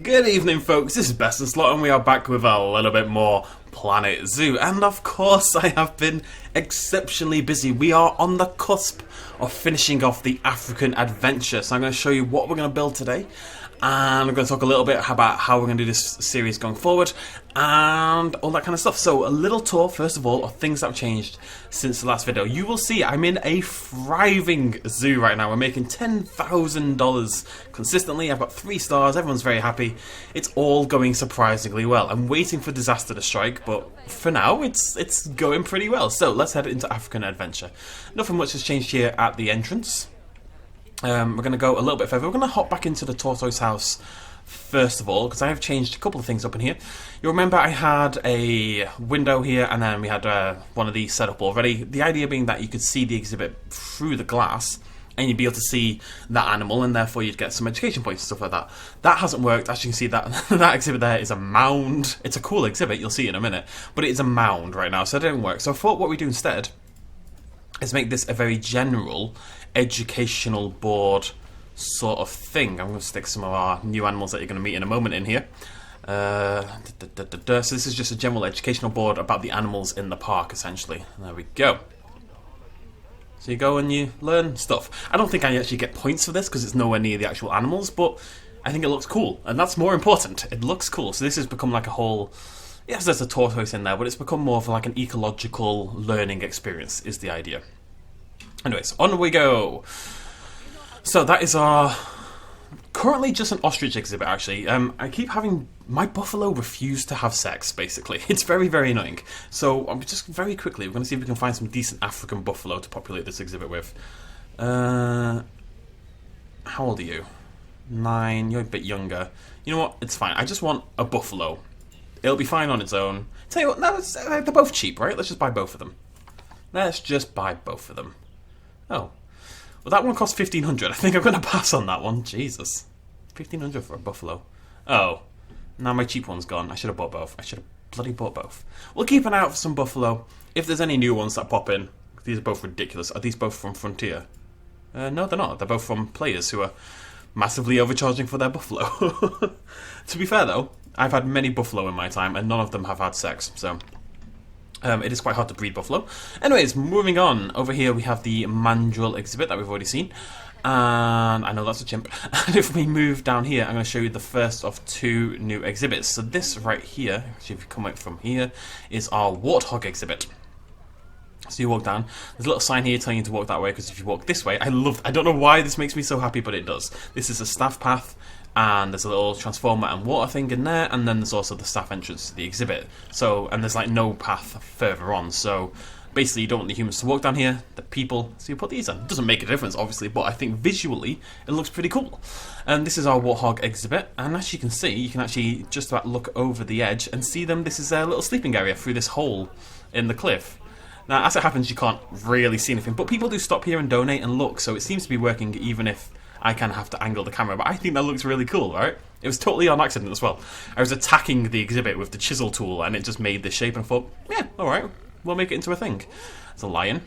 Good evening, folks. This is Best and Slot, and we are back with a little bit more Planet Zoo. And of course, I have been exceptionally busy. We are on the cusp of finishing off the African adventure. So I'm going to show you what we're going to build today. And I'm going to talk a little bit about how we're going to do this series going forward and all that kind of stuff. So a little tour, first of all, of things that have changed since the last video. You will see I'm in a thriving zoo right now. We're making $10,000 consistently. I've got 3 stars. Everyone's very happy. It's all going surprisingly well. I'm waiting for disaster to strike, but for now, it's going pretty well. So let's head into African adventure. Nothing much has changed here at the entrance. We're going to go a little bit further. We're going to hop back into the tortoise house first of all, because I have changed a couple of things up in here. You remember I had a window here, and then we had one of these set up already. The idea being that you could see the exhibit through the glass, and you'd be able to see that animal, and therefore you'd get some education points and stuff like that. That hasn't worked. As you can see, that exhibit there is a mound. It's a cool exhibit, you'll see in a minute, but it is a mound right now, so it didn't work. So I thought what we do instead is make this a very general educational board sort of thing. I'm going to stick some of our new animals that you're going to meet in a moment in here. So this is just a general educational board about the animals in the park, essentially. There we go. So you go and you learn stuff. I don't think I actually get points for this because it's nowhere near the actual animals, but I think it looks cool, and that's more important. It looks cool. So this has become like a whole... Yes, there's a tortoise in there, but it's become more of like an ecological learning experience, is the idea. Anyways, on we go. So that is our... Currently just an ostrich exhibit, actually. I keep having... My buffalo refuse to have sex, basically. It's very, very annoying. So, just very quickly, we're going to see if we can find some decent African buffalo to populate this exhibit with. How old are you? 9. You're a bit younger. You know what? It's fine. I just want a buffalo. It'll be fine on its own. Tell you what, no, they're both cheap, right? Let's just buy both of them. Let's just buy both of them. Oh. Well, that one cost $1,500. I think I'm going to pass on that one. Jesus. $1,500 for a buffalo. Oh. Now my cheap one's gone. I should have bought both. I should have bloody bought both. We'll keep an eye out for some buffalo. If there's any new ones that pop in. These are both ridiculous. Are these both from Frontier? No, they're not. They're both from players who are massively overcharging for their buffalo. To be fair, though, I've had many buffalo in my time, and none of them have had sex, so... it is quite hard to breed buffalo. Anyways, moving on. Over here we have the mandrill exhibit that we've already seen. And I know that's a chimp. And if we move down here, I'm going to show you the first of 2 new exhibits. So this right here, actually if you come out from here, is our Warthog exhibit. So you walk down. There's a little sign here telling you to walk that way, because if you walk this way, I don't know why this makes me so happy, but it does. This is a staff path. And there's a little transformer and water thing in there, and then there's also the staff entrance to the exhibit. So, and there's like no path further on, so basically you don't want the humans to walk down here, the people, so you put these on. It doesn't make a difference, obviously, but I think visually it looks pretty cool. And this is our Warthog exhibit, and as you can see, you can actually just about look over the edge and see them. This is their little sleeping area through this hole in the cliff. Now, as it happens, you can't really see anything, but people do stop here and donate and look, so it seems to be working even if I kind of have to angle the camera, but I think that looks really cool, right? It was totally on accident as well. I was attacking the exhibit with the chisel tool, and it just made this shape, and I thought, yeah, alright, we'll make it into a thing. It's a lion.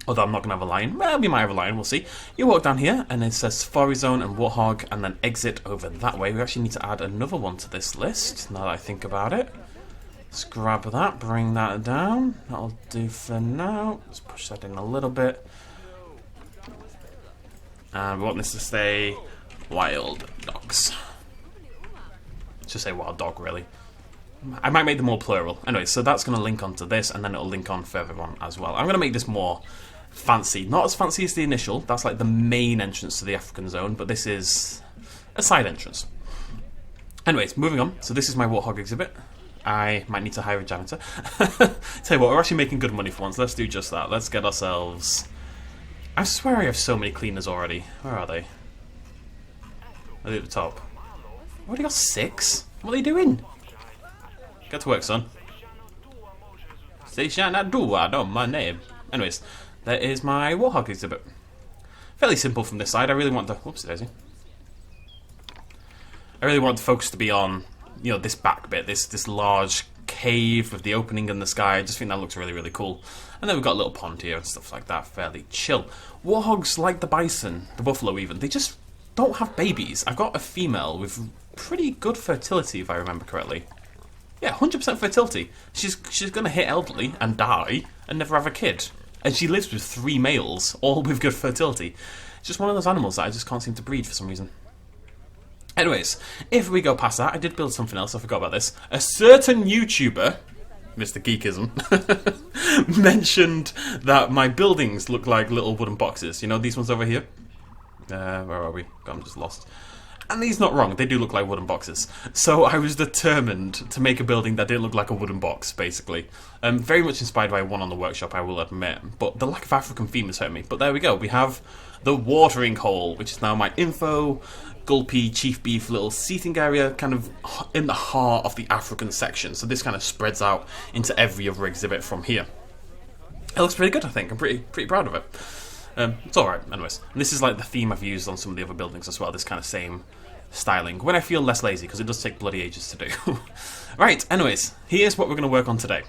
Although I'm not going to have a lion. Well, we might have a lion, we'll see. You walk down here, and it says Safari Zone and Warthog, and then exit over that way. We actually need to add another one to this list, now that I think about it. Let's grab that, bring that down. That'll do for now. Let's push that in a little bit. And we want this to say wild dogs. Just say wild dog, really. I might make them all plural. Anyway, so that's going to link onto this, and then it'll link on further on as well. I'm going to make this more fancy. Not as fancy as the initial. That's like the main entrance to the African zone, but this is a side entrance. Anyways, moving on. So this is my Warthog exhibit. I might need to hire a janitor. Tell you what, we're actually making good money for once. Let's do just that. Let's get ourselves... I swear I have so many cleaners already. Where are they? Are they at the top? I've already got 6? What are they doing? Get to work, son. Say shan't do, I don't my name. Anyways, there is my Warthog exhibit. Fairly simple from this side. I really want the... Whoops, daisy. I really want the focus to be on, you know, this back bit, this large cave with the opening in the sky. I just think that looks really, really cool. And then we've got a little pond here and stuff like that, fairly chill. Warthogs, like the bison, the buffalo even, they just don't have babies. I've got a female with pretty good fertility, if I remember correctly. Yeah, 100% fertility. She's going to hit elderly and die and never have a kid. And she lives with 3 males, all with good fertility. It's just one of those animals that I just can't seem to breed for some reason. Anyways, if we go past that, I did build something else, I forgot about this. A certain YouTuber, Mr. Geekism, mentioned that my buildings look like little wooden boxes. You know these ones over here? Where are we? I'm just lost. And he's not wrong, they do look like wooden boxes. So I was determined to make a building that didn't look like a wooden box, basically. Very much inspired by one on the workshop, I will admit. But the lack of African theme has hurt me. But there we go, we have the watering hole, which is now my info, gulpy, chief beef little seating area, kind of in the heart of the African section. So this kind of spreads out into every other exhibit from here. It looks pretty good, I think. I'm pretty proud of it. It's alright, anyways. And this is like the theme I've used on some of the other buildings as well, this kind of same styling, when I feel less lazy, because it does take bloody ages to do. Right, anyways, here's what we're going to work on today.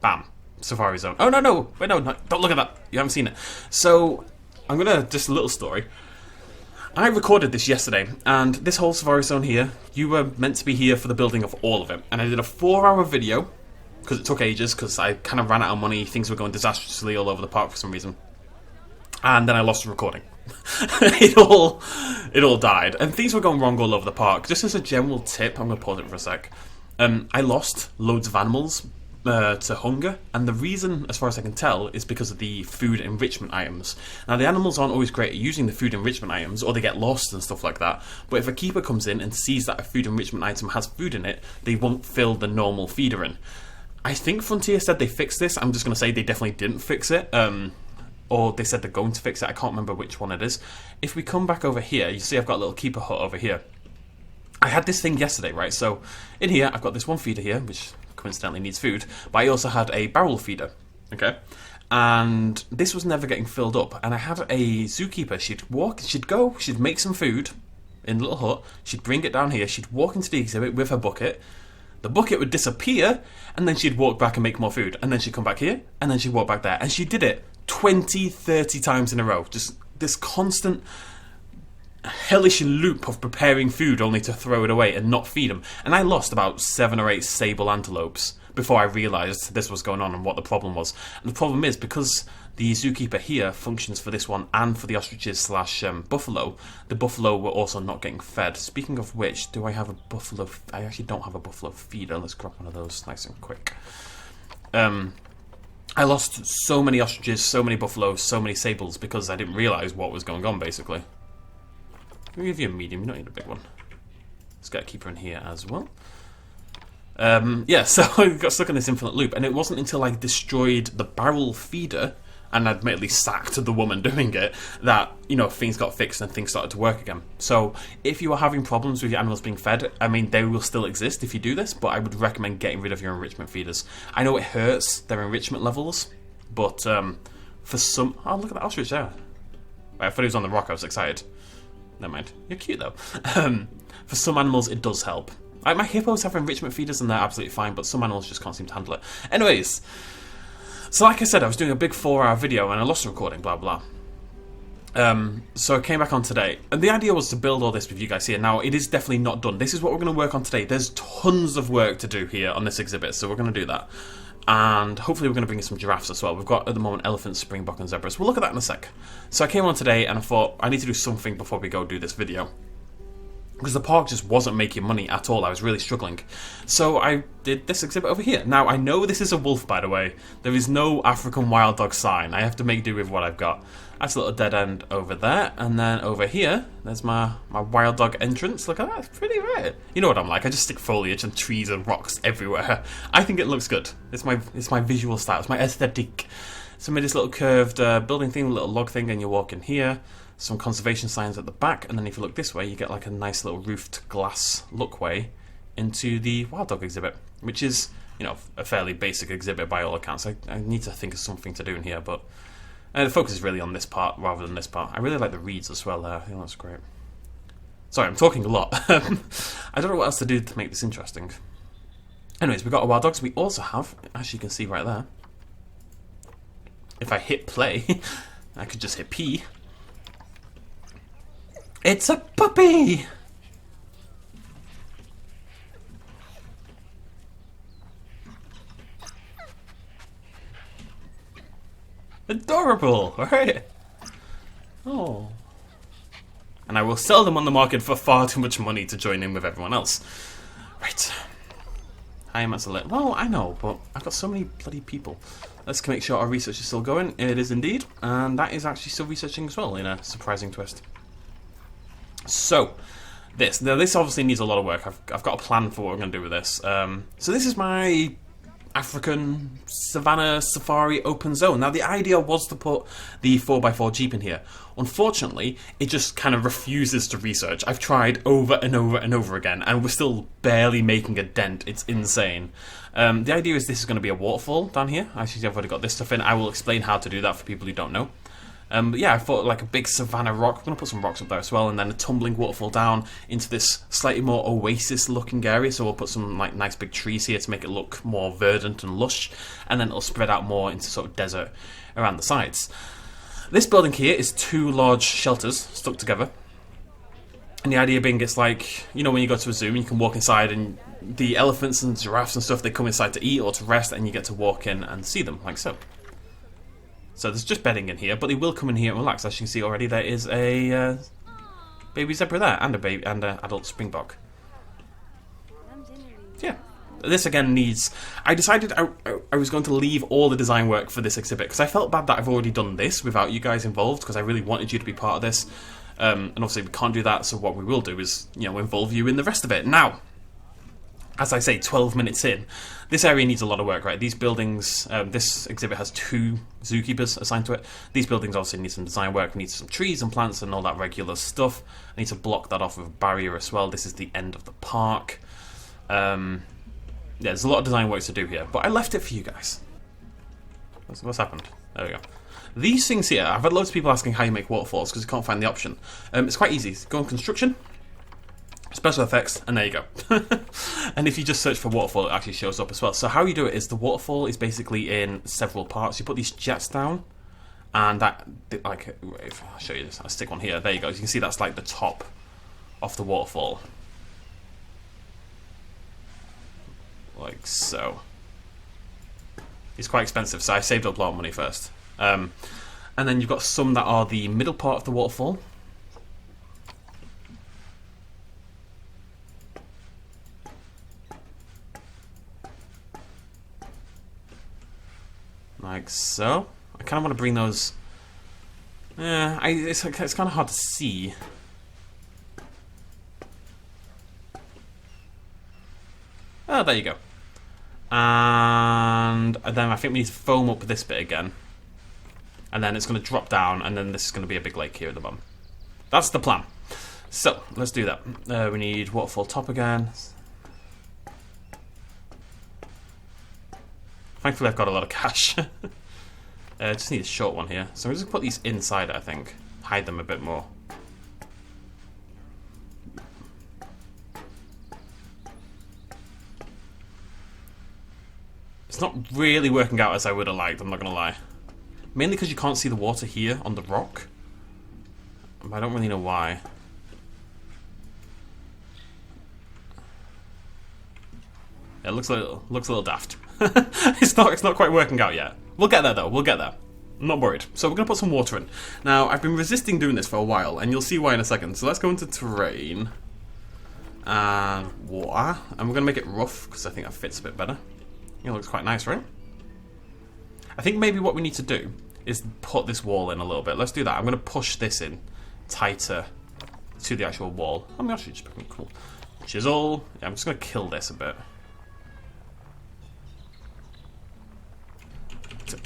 Bam. Safari Zone. Oh, no, wait, no, don't look at that. You haven't seen it. So, I'm going to, just a little story. I recorded this yesterday, and this whole Safari Zone here, you were meant to be here for the building of all of it. And I did a 4-hour video, because it took ages, because I kind of ran out of money, things were going disastrously all over the park for some reason. And then I lost the recording. it all died, and things were going wrong all over the park. Just as a general tip, I'm going to pause it for a sec. I lost loads of animals to hunger, and the reason, as far as I can tell, is because of the food enrichment items. Now, the animals aren't always great at using the food enrichment items, or they get lost and stuff like that. But if a keeper comes in and sees that a food enrichment item has food in it, they won't fill the normal feeder in. I think Frontier said they fixed this. I'm just going to say they definitely didn't fix it. Or they said they're going to fix it. I can't remember which one it is. If we come back over here, you see I've got a little keeper hut over here. I had this thing yesterday, right? So in here, I've got this one feeder here, which coincidentally needs food. But I also had a barrel feeder, okay? And this was never getting filled up. And I had a zookeeper. She'd make some food in the little hut. She'd bring it down here. She'd walk into the exhibit with her bucket. The bucket would disappear, and then she'd walk back and make more food. And then she'd come back here, and then she'd walk back there. And she did it 20, 30 times in a row. Just this constant hellish loop of preparing food only to throw it away and not feed them. And I lost about 7 or 8 sable antelopes before I realised this was going on and what the problem was. And the problem is, because the zookeeper here functions for this one and for the ostriches / buffalo, the buffalo were also not getting fed. Speaking of which, do I have a buffalo? I actually don't have a buffalo feeder. Let's grab one of those nice and quick. I lost so many ostriches, so many buffaloes, so many sables because I didn't realise what was going on, basically. Let me give you a medium, you don't need a big one. Let's get a keeper in here as well. Yeah, so I got stuck in this infinite loop, and it wasn't until I destroyed the barrel feeder, and admittedly sacked the woman doing it, that, you know, things got fixed and things started to work again. So, if you are having problems with your animals being fed, I mean, they will still exist if you do this, but I would recommend getting rid of your enrichment feeders. I know it hurts their enrichment levels, but for some... Oh, look at that ostrich there. I thought he was on the rock, I was excited. Never mind. You're cute, though. For some animals, it does help. Like, my hippos have enrichment feeders and they're absolutely fine, but some animals just can't seem to handle it. Anyways, so like I said, I was doing a big 4-hour video and I lost the recording, blah, blah. So I came back on today, and the idea was to build all this with you guys here. Now, it is definitely not done. This is what we're going to work on today. There's tons of work to do here on this exhibit, so we're going to do that. And hopefully we're going to bring in some giraffes as well. We've got, at the moment, elephants, springbok and zebras. We'll look at that in a sec. So I came on today and I thought, I need to do something before we go do this video. Because the park just wasn't making money at all. I was really struggling. So I did this exhibit over here. Now, I know this is a wolf, by the way. There is no African wild dog sign. I have to make do with what I've got. That's a little dead end over there. And then over here, there's my wild dog entrance. Look at that. It's pretty rare. You know what I'm like. I just stick foliage and trees and rocks everywhere. I think it looks good. It's my visual style. It's my aesthetic. So I made this little curved building thing, little log thing, and you walk in here. Some conservation signs at the back, and then if you look this way, you get like a nice little roofed glass lookway into the wild dog exhibit, which is, you know, a fairly basic exhibit by all accounts. I need to think of something to do in here, but the focus is really on this part rather than this part. I really like the reeds as well there. I think that's great. Sorry, I'm talking a lot. I don't know what else to do to make this interesting. Anyways, we've got our wild dogs. We also have, as you can see right there, if I hit play, I could just hit P. It's a puppy! Adorable, right? Oh. And I will sell them on the market for far too much money to join in with everyone else. Right. I am at well, I know, but I've got so many bloody people. Let's make sure our research is still going. It is indeed. And that is actually still researching as well, in a surprising twist. So, now this obviously needs a lot of work. I've got a plan for what I'm going to do with this. So this is my African Savannah Safari open zone. Now the idea was to put the 4x4 Jeep in here. Unfortunately, it just kind of refuses to research. I've tried over and over and over again, and we're still barely making a dent. It's insane. The idea is this is going to be a waterfall down here. Actually, I've already got this stuff in. I will explain how to do that for people who don't know. But yeah, I thought like a big savanna rock. I'm going to put some rocks up there as well, and then a tumbling waterfall down into this slightly more oasis-looking area. So we'll put some like nice big trees here to make it look more verdant and lush, and then it'll spread out more into sort of desert around the sides. This building here is 2 large shelters stuck together, and the idea being it's like, you know, when you go to a zoo and you can walk inside, and the elephants and giraffes and stuff, they come inside to eat or to rest, and you get to walk in and see them like so. So there's just bedding in here, but they will come in here and relax. As you can see already, there is a baby zebra there, and an adult springbok. Yeah, this again needs. I decided I was going to leave all the design work for this exhibit because I felt bad that I've already done this without you guys involved, because I really wanted you to be part of this, and obviously we can't do that. So what we will do is, you know, involve you in the rest of it. Now, as I say, 12 minutes in, this area needs a lot of work, right? These buildings, this exhibit has 2 zookeepers assigned to it. These buildings also need some design work. We need some trees and plants and all that regular stuff. I need to block that off with a barrier as well. This is the end of the park. Yeah, there's a lot of design work to do here, but I left it for you guys. What's happened? There we go. These things here, I've had loads of people asking how you make waterfalls because you can't find the option. It's quite easy. Go on construction, special effects, and there you go. And if you just search for waterfall, it actually shows up as well. So how you do it is the waterfall is basically in several parts. You put these jets down, and that, like, if I'll show you this, I'll stick one here. There you go. You can see that's like the top of the waterfall, like so. It's quite expensive, so I saved up a lot of money first. And then you've got some that are the middle part of the waterfall. Like so. I kind of want to bring those. It's kind of hard to see. Oh, there you go. And then I think we need to foam up this bit again. And then it's going to drop down, and then this is going to be a big lake here at the bottom. That's the plan. So, let's do that. We need waterfall top again. Thankfully I've got a lot of cash. Just need a short one here. So we're just going to put these inside, I think. Hide them a bit more. It's not really working out as I would have liked, I'm not going to lie. Mainly because you can't see the water here on the rock. I don't really know why. It looks a little daft. It's not quite working out yet. We'll get there though, we'll get there. I'm not worried. So we're going to put some water in. Now, I've been resisting doing this for a while, and you'll see why in a second. So let's go into terrain. And water. And we're going to make it rough, because I think that fits a bit better. It looks quite nice, right? I think maybe what we need to do is put this wall in a little bit. Let's do that. I'm going to push this in tighter to the actual wall. I'm actually just picking cool. Chisel. Yeah, I'm just going to kill this a bit.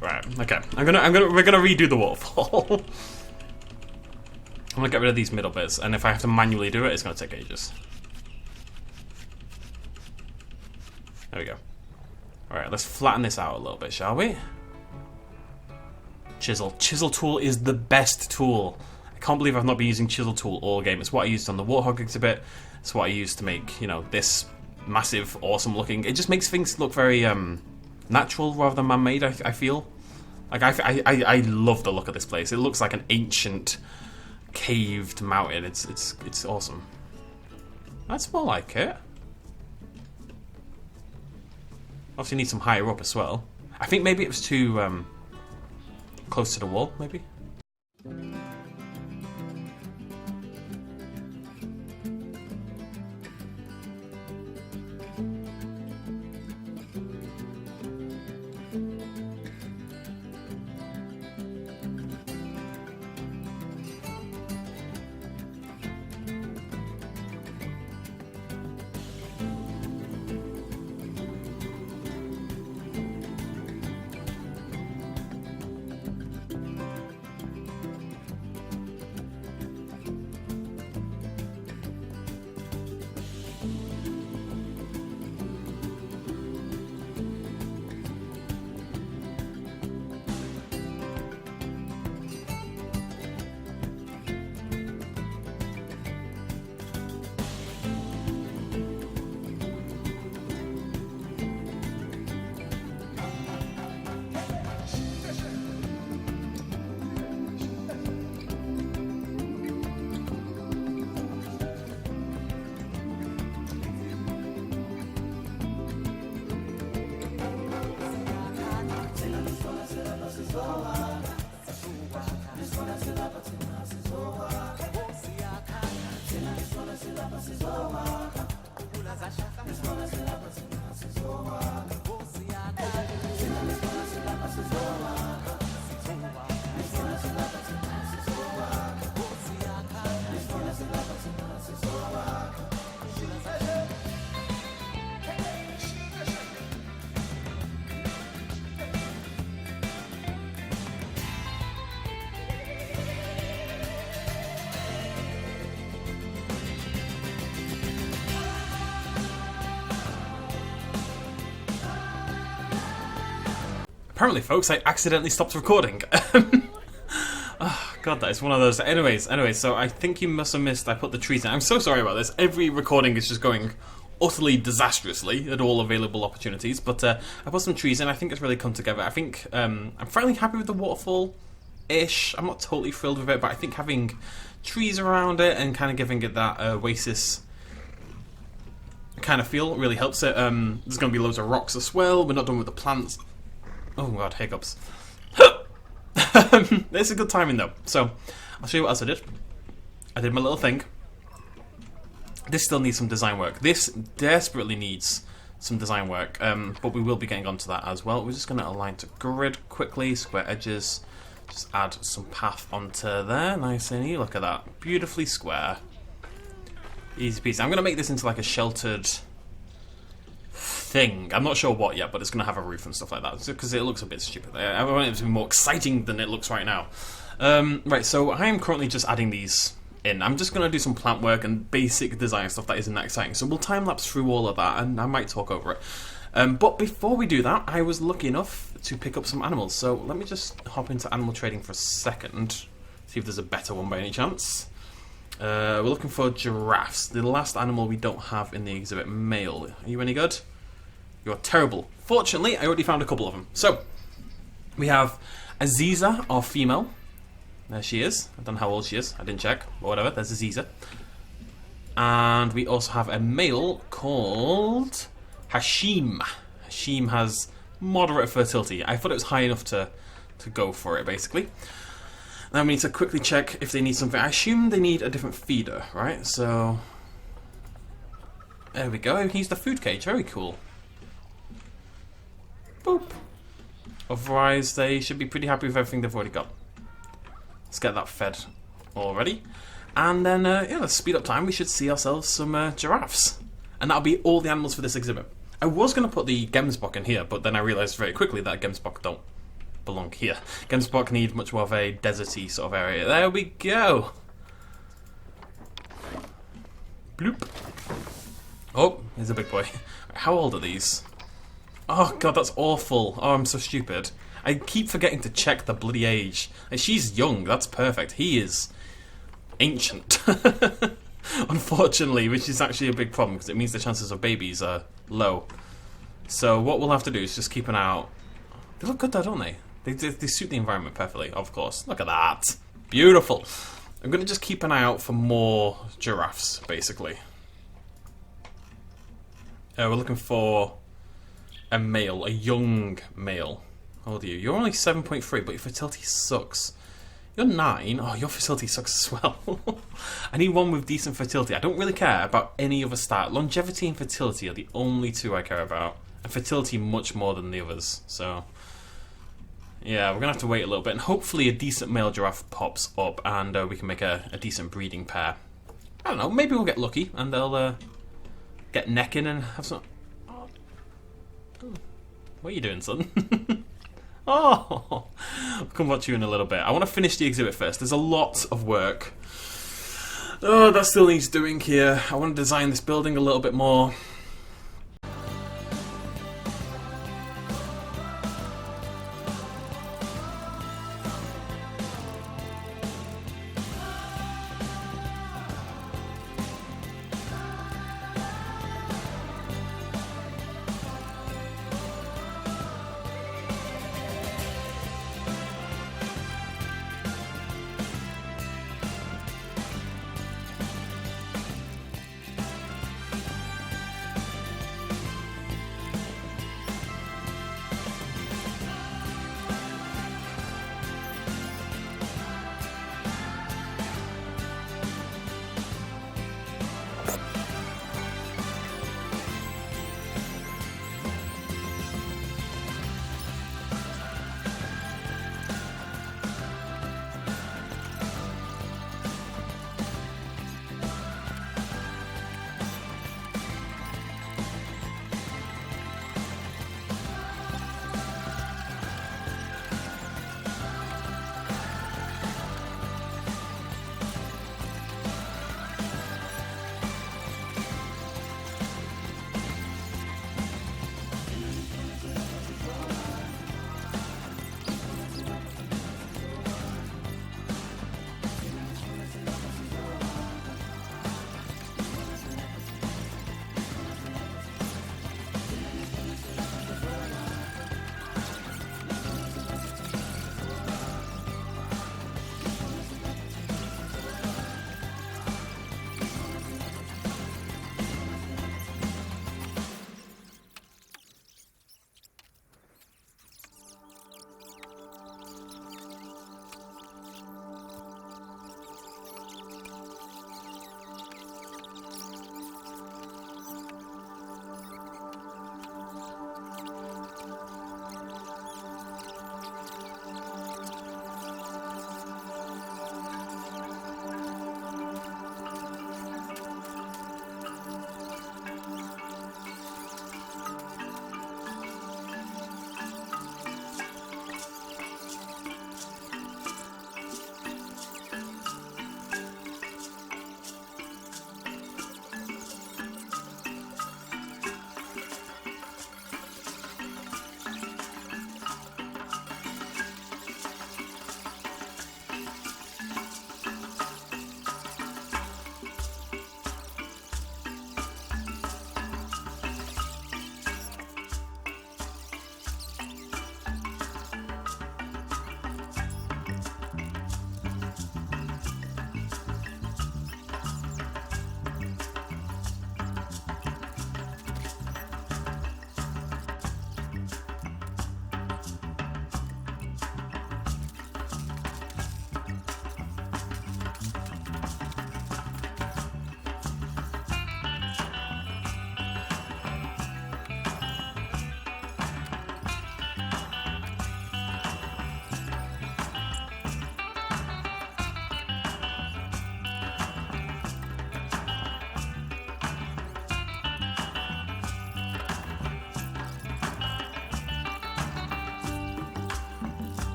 Right. Okay. We're gonna redo the waterfall. I'm gonna get rid of these middle bits, and if I have to manually do it, it's gonna take ages. There we go. Alright, let's flatten this out a little bit, shall we? Chisel. Chisel tool is the best tool. I can't believe I've not been using chisel tool all game. It's what I used on the Warthog Exhibit. It's what I used to make, you know, this massive, awesome looking. It just makes things look very natural rather than man-made, I feel. Like, I love the look of this place. It looks like an ancient caved mountain. It's awesome. That's more like it. Obviously need some higher up as well. I think maybe it was too close to the wall, maybe? Apparently, folks, I accidentally stopped recording. Oh, God, that is one of those. Anyways, so I think you must have missed. I put the trees in. I'm so sorry about this. Every recording is just going utterly disastrously at all available opportunities. But I put some trees in. I think it's really come together. I think I'm fairly happy with the waterfall-ish. I'm not totally thrilled with it, but I think having trees around it and kind of giving it that oasis kind of feel really helps it. There's going to be loads of rocks as well. We're not done with the plants. Oh god, hiccups. It's a good timing though. So, I'll show you what else I did. I did my little thing. This still needs some design work. This desperately needs some design work, but we will be getting onto that as well. We're just going to align to grid quickly, square edges. Just add some path onto there. Nice and easy. Look at that. Beautifully square. Easy peasy. I'm going to make this into like a sheltered thing. I'm not sure what yet, but it's going to have a roof and stuff like that because it looks a bit stupid. I want it to be more exciting than it looks right now. Right, so I am currently just adding these in. I'm just going to do some plant work and basic design stuff that isn't that exciting. So we'll time lapse through all of that and I might talk over it. But before we do that, I was lucky enough to pick up some animals. So let me just hop into animal trading for a second. See if there's a better one by any chance. We're looking for giraffes. The last animal we don't have in the exhibit, male. Are you any good? You're terrible. Fortunately, I already found a couple of them. So, we have Aziza, our female. There she is. I don't know how old she is. I didn't check. But whatever, there's Aziza. And we also have a male called Hashim. Hashim has moderate fertility. I thought it was high enough to go for it, basically. Now we need to quickly check if they need something. I assume they need a different feeder, right? So, there we go. He's the food cage. Very cool. Boop. Otherwise, they should be pretty happy with everything they've already got. Let's get that fed already. And then, yeah, let's speed up time. We should see ourselves some giraffes. And that'll be all the animals for this exhibit. I was going to put the Gemsbok in here, but then I realised very quickly that Gemsbok don't belong here. Gemsbok need much more of a deserty sort of area. There we go. Bloop. Oh, here's a big boy. How old are these? Oh god, that's awful. Oh, I'm so stupid. I keep forgetting to check the bloody age. Like, she's young, that's perfect. He is ancient. Unfortunately, which is actually a big problem because it means the chances of babies are low. So what we'll have to do is just keep an eye out. They look good though, don't they? They suit the environment perfectly, of course. Look at that. Beautiful. I'm going to just keep an eye out for more giraffes, basically. We're looking for a male, a young male. How old are you? You're only 7.3, but your fertility sucks. You're 9. Oh, your fertility sucks as well. I need one with decent fertility. I don't really care about any other stat. Longevity and fertility are the only two I care about. And fertility much more than the others. So, yeah, we're going to have to wait a little bit. And hopefully a decent male giraffe pops up and we can make a decent breeding pair. I don't know, maybe we'll get lucky and they'll get necking and have some... Oh. What are you doing, son? Oh, I'll come watch you in a little bit. I want to finish the exhibit first. There's a lot of work. Oh, that still needs doing here. I want to design this building a little bit more.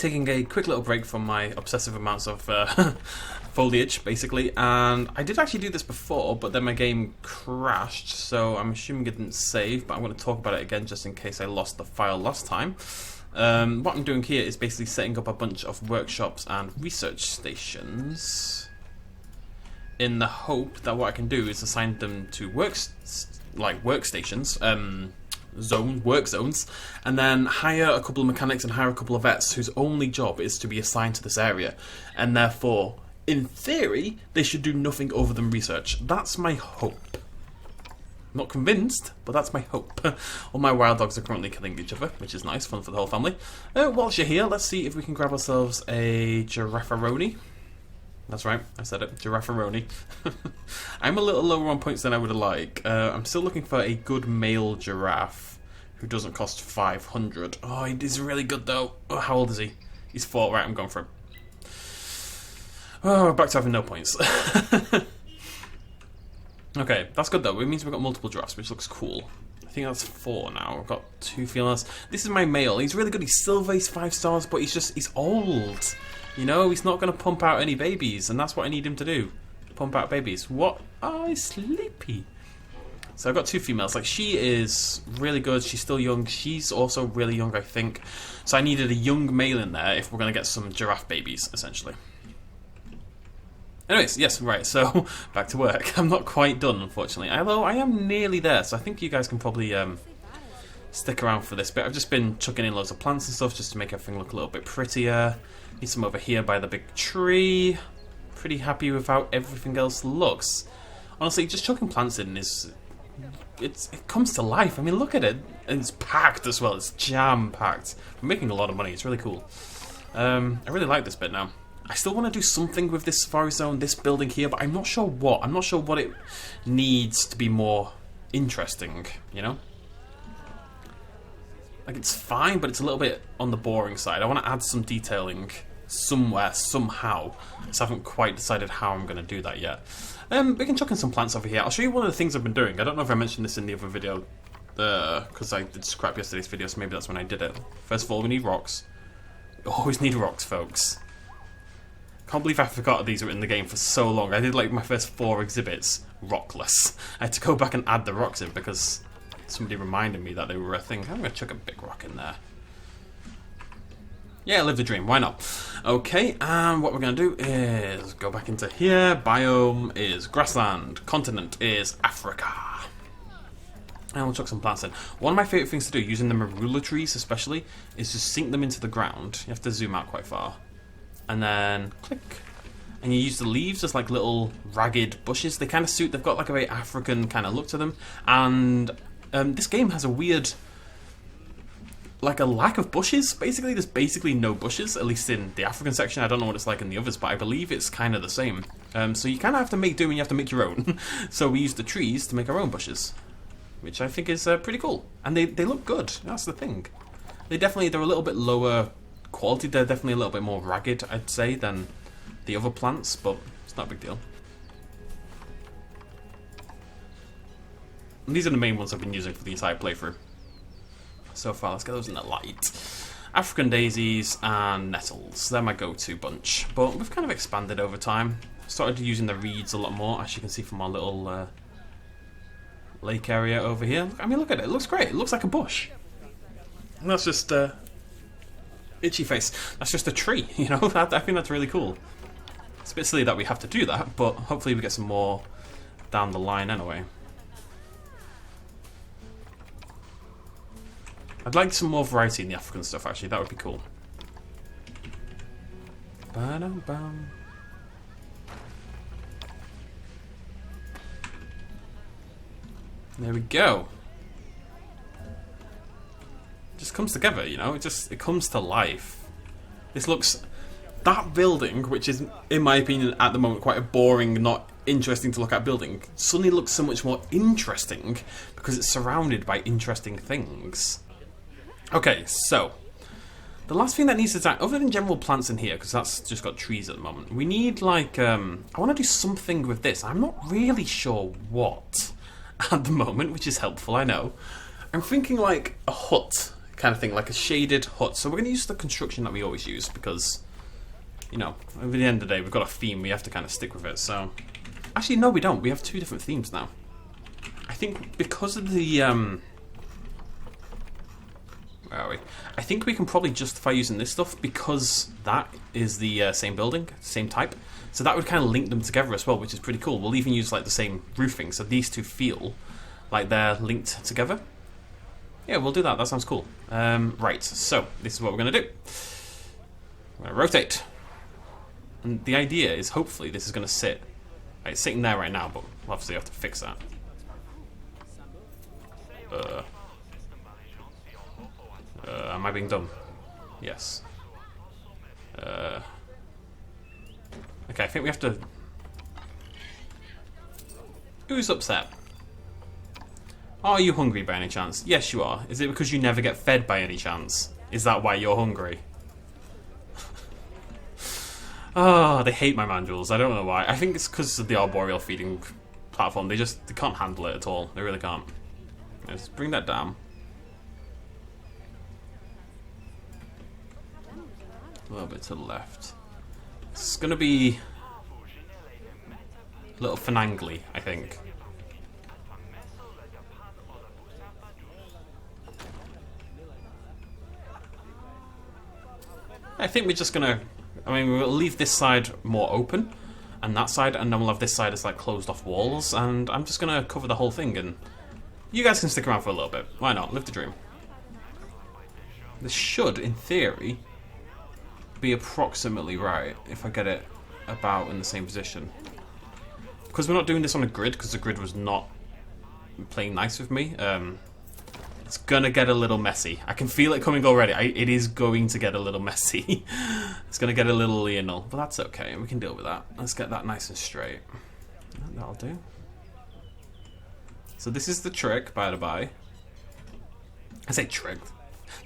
taking a quick little break from my obsessive amounts of foliage, basically, and I did actually do this before, but then my game crashed, so I'm assuming it didn't save, but I'm going to talk about it again just in case I lost the file last time. What I'm doing here is basically setting up a bunch of workshops and research stations in the hope that what I can do is assign them to workstations, work zones, and then hire a couple of mechanics and hire a couple of vets whose only job is to be assigned to this area, and therefore, in theory, they should do nothing other than research. That's my hope. I'm not convinced, but that's my hope. All my wild dogs are currently killing each other, which is nice, fun for the whole family. Whilst you're here, let's see if we can grab ourselves a giraffe-aroni. That's right, I said it, giraffe-aroni. I'm a little lower on points than I would like. I'm still looking for a good male giraffe who doesn't cost 500. Oh, he's really good though. Oh, how old is he? He's 4, right, I'm going for him. Oh, we're back to having no points. Okay, that's good though. It means we've got multiple giraffes, which looks cool. I think that's 4 now. I've got 2 females. This is my male. He's really good. He's silver. He's 5 stars, but he's old. You know, he's not going to pump out any babies, and that's what I need him to do. Pump out babies. What? Oh, he's sleepy. So I've got 2 females. Like, she is really good. She's still young. She's also really young, I think. So I needed a young male in there if we're going to get some giraffe babies, essentially. Anyways, yes, right, so back to work. I'm not quite done, unfortunately, although I am nearly there, so I think you guys can probably stick around for this bit. I've just been chucking in loads of plants and stuff just to make everything look a little bit prettier. Need some over here by the big tree. Pretty happy with how everything else looks. Honestly, just chucking plants in it comes to life. I mean, look at it. And it's packed as well. It's jam-packed. We're making a lot of money. It's really cool. I really like this bit now. I still want to do something with this safari zone, this building here, but I'm not sure what. I'm not sure what it needs to be more interesting, you know? Like, it's fine, but it's a little bit on the boring side. I want to add some detailing somewhere, somehow. Just haven't quite decided how I'm going to do that yet. We can chuck in some plants over here. I'll show you one of the things I've been doing. I don't know if I mentioned this in the other video, because I did scrap yesterday's video, so maybe that's when I did it. First of all, we need rocks. We always need rocks, folks. Can't believe I forgot these were in the game for so long. I did like my first 4 exhibits rockless. I had to go back and add the rocks in because somebody reminded me that they were a thing. I'm going to chuck a big rock in there. Yeah, live the dream. Why not? Okay, and what we're going to do is go back into here. Biome is grassland. Continent is Africa. And we'll chuck some plants in. One of my favourite things to do, using the marula trees especially, is to sink them into the ground. You have to zoom out quite far. And then click, and you use the leaves as like little ragged bushes. They kind of suit. They've got like a very African kind of look to them. And this game has a weird, like a lack of bushes. Basically, there's basically no bushes, at least in the African section. I don't know what it's like in the others, but I believe it's kind of the same. So you kind of have to make do, and you have to make your own. So we use the trees to make our own bushes, which I think is pretty cool. And they look good. That's the thing. They're a little bit lower quality. They're definitely a little bit more ragged, I'd say, than the other plants, but it's not a big deal. And these are the main ones I've been using for the entire playthrough so far. Let's get those in the light. African daisies and nettles, they're my go-to bunch, but we've kind of expanded over time. Started using the reeds a lot more, as you can see from our little lake area over here. I mean, look at it, it looks great. It looks like a bush. And that's just itchy face. That's just a tree, you know? I think that's really cool. It's a bit silly that we have to do that, but hopefully we get some more down the line anyway. I'd like some more variety in the African stuff, actually. That would be cool. Ba-dum-bum. There we go. Just comes together, you know, it comes to life. This looks, that building, which is in my opinion at the moment quite a boring, not interesting to look at building, suddenly looks so much more interesting because it's surrounded by interesting things. Okay, so the last thing that needs to die, other than general plants in here, because that's just got trees at the moment, we need like I want to do something with this. I'm not really sure what at the moment, which is helpful, I know. I'm thinking like a hut kind of thing, like a shaded hut. So we're going to use the construction that we always use because, you know, at the end of the day, we've got a theme. We have to kind of stick with it. So, actually, no, we don't. We have 2 different themes now. I think because of the where are we? I think we can probably justify using this stuff because that is the same building, same type. So that would kind of link them together as well, which is pretty cool. We'll even use like the same roofing, so these two feel like they're linked together. Yeah, we'll do that. That sounds cool. Right, so this is what we're going to do. We're going to rotate. And the idea is hopefully this is going to sit. It's sitting there right now, but we'll obviously have to fix that. Am I being dumb? Yes. Okay, I think we have to... Who's upset? Are you hungry by any chance? Yes, you are. Is it because you never get fed by any chance? Is that why you're hungry? Oh, they hate my mandrills. I don't know why. I think it's because of the arboreal feeding platform. They can't handle it at all. They really can't. Let's bring that down. A little bit to the left. It's going to be a little finangly, I think. I think we're just going to... I mean, we'll leave this side more open, and that side, and then we'll have this side as like closed off walls, and I'm just going to cover the whole thing, and you guys can stick around for a little bit. Why not? Live the dream. This should, in theory, be approximately right if I get it about in the same position. Because we're not doing this on a grid, because the grid was not playing nice with me. It's gonna get a little messy. I can feel it coming already. It is going to get a little messy. It's gonna get a little anal, but that's okay. We can deal with that. Let's get that nice and straight. That'll do. So this is the trick, by the by. I say trick.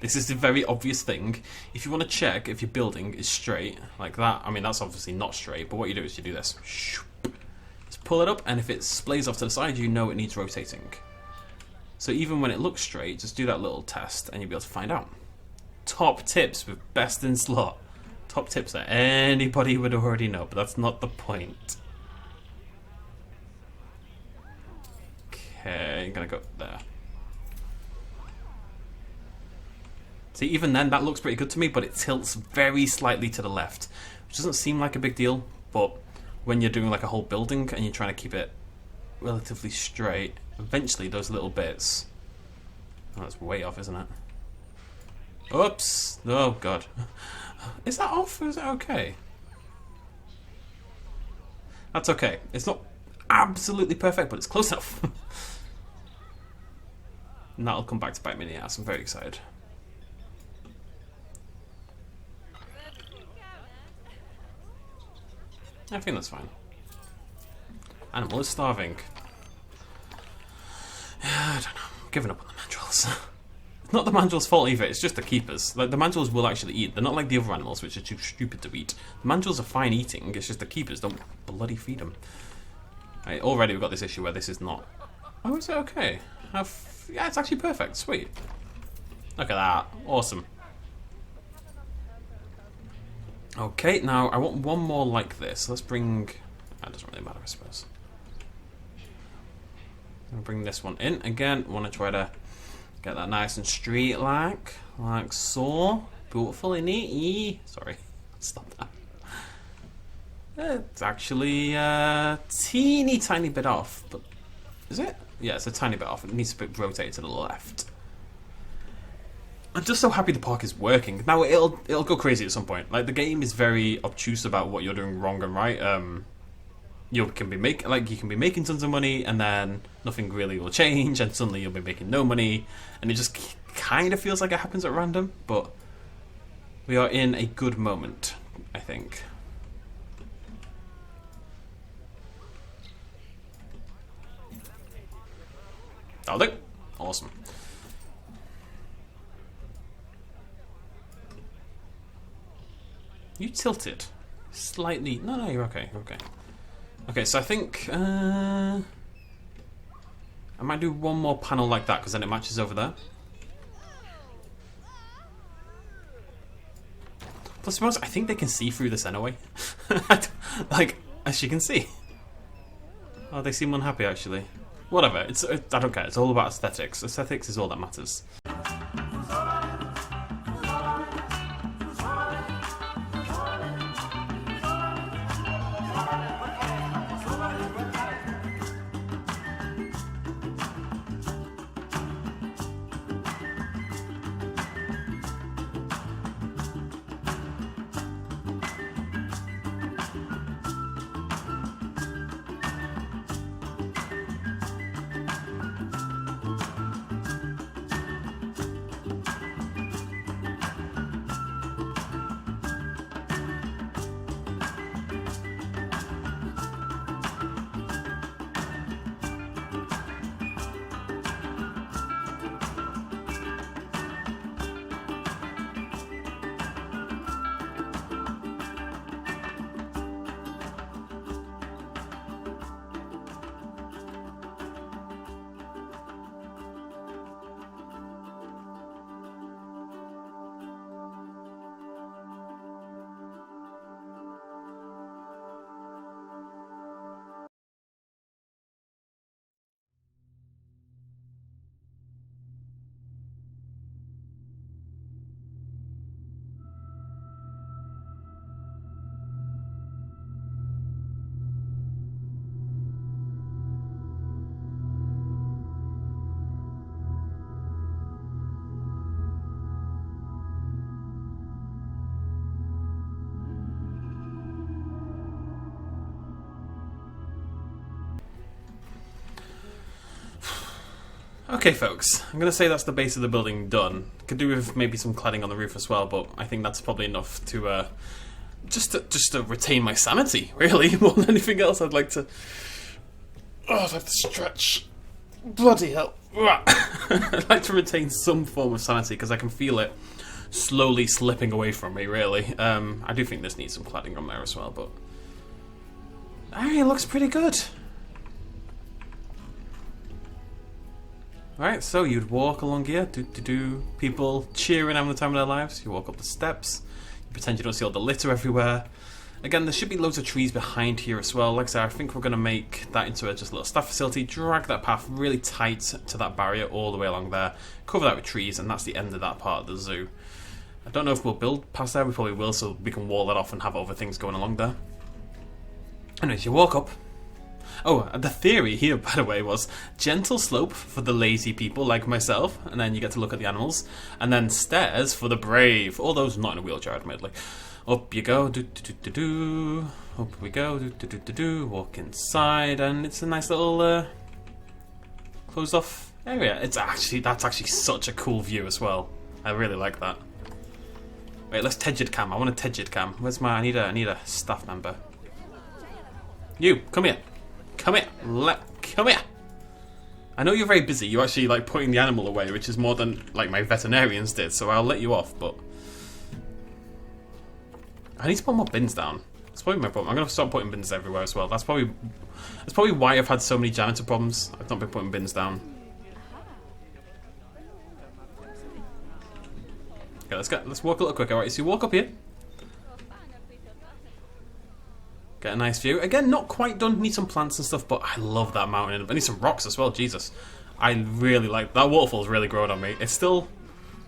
This is the very obvious thing. If you want to check if your building is straight, like that, I mean, that's obviously not straight, but what you do is you do this. Just pull it up, and if it splays off to the side, you know it needs rotating. So even when it looks straight, just do that little test, and you'll be able to find out. Top tips with Best in Slot. Top tips that anybody would already know, but that's not the point. Okay, I'm going to go there. See, even then, that looks pretty good to me, but it tilts very slightly to the left, which doesn't seem like a big deal, but when you're doing like a whole building and you're trying to keep it relatively straight, eventually those little bits... Oh, that's way off, isn't it? Oops! Oh, God. Is that off, or is it okay? That's okay. It's not absolutely perfect, but it's close enough. And that'll come back to bite me in the ass. I'm very excited. I think that's fine. Animal is starving. I don't know. I'm giving up on the mandrills. It's not the mandrills' fault either. It's just the keepers. Like, the mandrills will actually eat. They're not like the other animals, which are too stupid to eat. The mandrills are fine eating. It's just the keepers don't bloody feed them. Right, already we've got this issue where this is not... Oh, is it okay? Yeah, it's actually perfect. Sweet. Look at that. Awesome. Okay, now I want one more like this. Let's bring... That doesn't really matter, I suppose. I'll bring this one in. Again, want to try to get that nice and straight-like so. Beautiful, innit? Sorry. Stop that. It's actually a teeny tiny bit off, but... Is it? Yeah, it's a tiny bit off. It needs to be rotated to the left. I'm just so happy the park is working. Now it'll go crazy at some point. Like, the game is very obtuse about what you're doing wrong and right. You can be making tons of money, and then nothing really will change, and suddenly you'll be making no money, and it just kind of feels like it happens at random. But we are in a good moment, I think. That'll do. Awesome. You tilted slightly. No, you're okay. You're okay. Okay, so I think I might do one more panel like that because then it matches over there. Plus, to be honest, I think they can see through this anyway. Like, as you can see. Oh, they seem unhappy, actually. Whatever, I don't care. It's all about aesthetics. Aesthetics is all that matters. Okay, folks, I'm going to say that's the base of the building done. Could do with maybe some cladding on the roof as well, but I think that's probably enough to just to retain my sanity, really, more than anything else. I'd like to... Oh, I'd have to stretch. Bloody hell. I'd like to retain some form of sanity, because I can feel it slowly slipping away from me, really. I do think this needs some cladding on there as well, but... It looks pretty good. Right, so you'd walk along here, people cheering, having the time of their lives. You walk up the steps, you pretend you don't see all the litter everywhere. Again, there should be loads of trees behind here as well. Like I said, I think we're going to make that into just a little staff facility, drag that path really tight to that barrier all the way along there, cover that with trees, and that's the end of that part of the zoo. I don't know if we'll build past there, we probably will, so we can wall that off and have other things going along there. Anyways, you walk up. Oh, the theory here, by the way, was gentle slope for the lazy people like myself, and then you get to look at the animals, and then stairs for the brave, all those not in a wheelchair, admittedly. Up you go, up we go, walk inside, and it's a nice little closed off area. That's actually such a cool view as well. I really like that. Wait, let's Tejid cam. I want a Tejid cam. Where's my? I need a staff member. You, come here. Come here. Come here. I know you're very busy. You're actually like putting the animal away, which is more than like my veterinarians did. So I'll let you off, but I need to put more bins down. That's probably my problem. I'm gonna start putting bins everywhere as well. That's probably why I've had so many janitor problems. I've not been putting bins down. Okay, let's walk a little quicker. Alright, so you walk up here. Get a nice view. Again, not quite done. Need some plants and stuff, but I love that mountain. I need some rocks as well. Jesus, I really like that. Waterfall's really growing on me. I still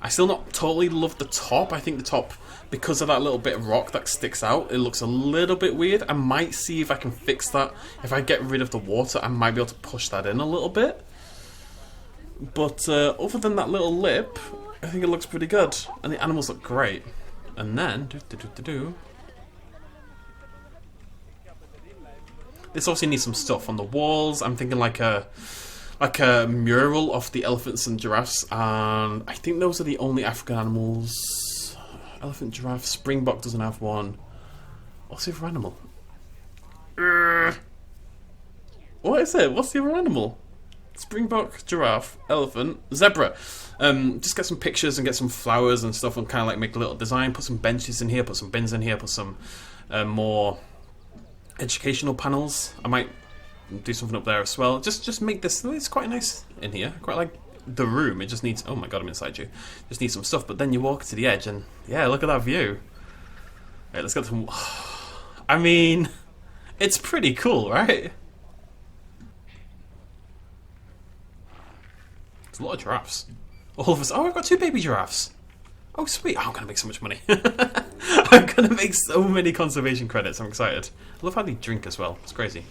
not totally love the top. I think the top, because of that little bit of rock that sticks out, it looks a little bit weird. I might see if I can fix that. If I get rid of the water, I might be able to push that in a little bit. But other than that little lip, I think it looks pretty good, and the animals look great. And then this obviously needs some stuff on the walls. I'm thinking like a mural of the elephants and giraffes, and I think those are the only African animals. Elephant, giraffe, Springbok doesn't have one. What's the other animal? What is it? What's the other animal? Springbok, giraffe, elephant, zebra. Just get some pictures and get some flowers and stuff and kind of like make a little design. Put some benches in here, put some bins in here, put some more educational panels. I might do something up there as well. Just make this. It's quite nice in here. Quite like the room. It just needs. Oh my god, I'm inside you. Just needs some stuff. But then you walk to the edge and yeah, look at that view. Right, let's get some. I mean, it's pretty cool, right? It's a lot of giraffes. All of us. Oh, I've got 2 baby giraffes. Oh, sweet. Oh, I'm going to make so much money. I'm going to make so many conservation credits. I'm excited. I love how they drink as well. It's crazy.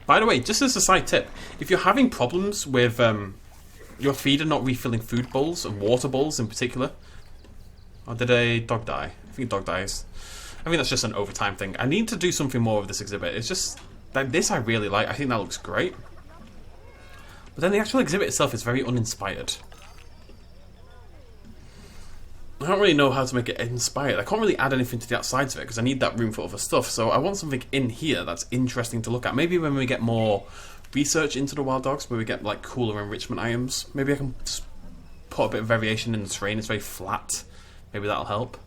By the way, just as a side tip, if you're having problems with your feeder not refilling food bowls, and water bowls in particular. Or did a dog die? I think a dog dies. I think that's just an overtime thing. I need to do something more with this exhibit. It's just that this I really like. I think that looks great. But then the actual exhibit itself is very uninspired. I don't really know how to make it inspired. I can't really add anything to the outsides of it because I need that room for other stuff. So I want something in here that's interesting to look at. Maybe when we get more research into the wild dogs, where we get like cooler enrichment items, maybe I can just put a bit of variation in the terrain. It's very flat. Maybe that'll help.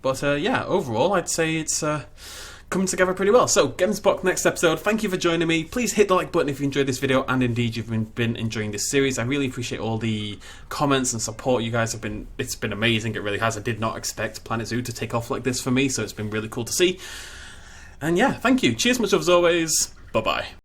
But yeah, overall, I'd say it's coming together pretty well. So, Gemsbok next episode. Thank you for joining me. Please hit the like button if you enjoyed this video, and indeed you've been enjoying this series. I really appreciate all the comments and support you guys have been. It's been amazing. It really has. I did not expect Planet Zoo to take off like this for me, so it's been really cool to see. And yeah, thank you. Cheers much as always. Bye bye.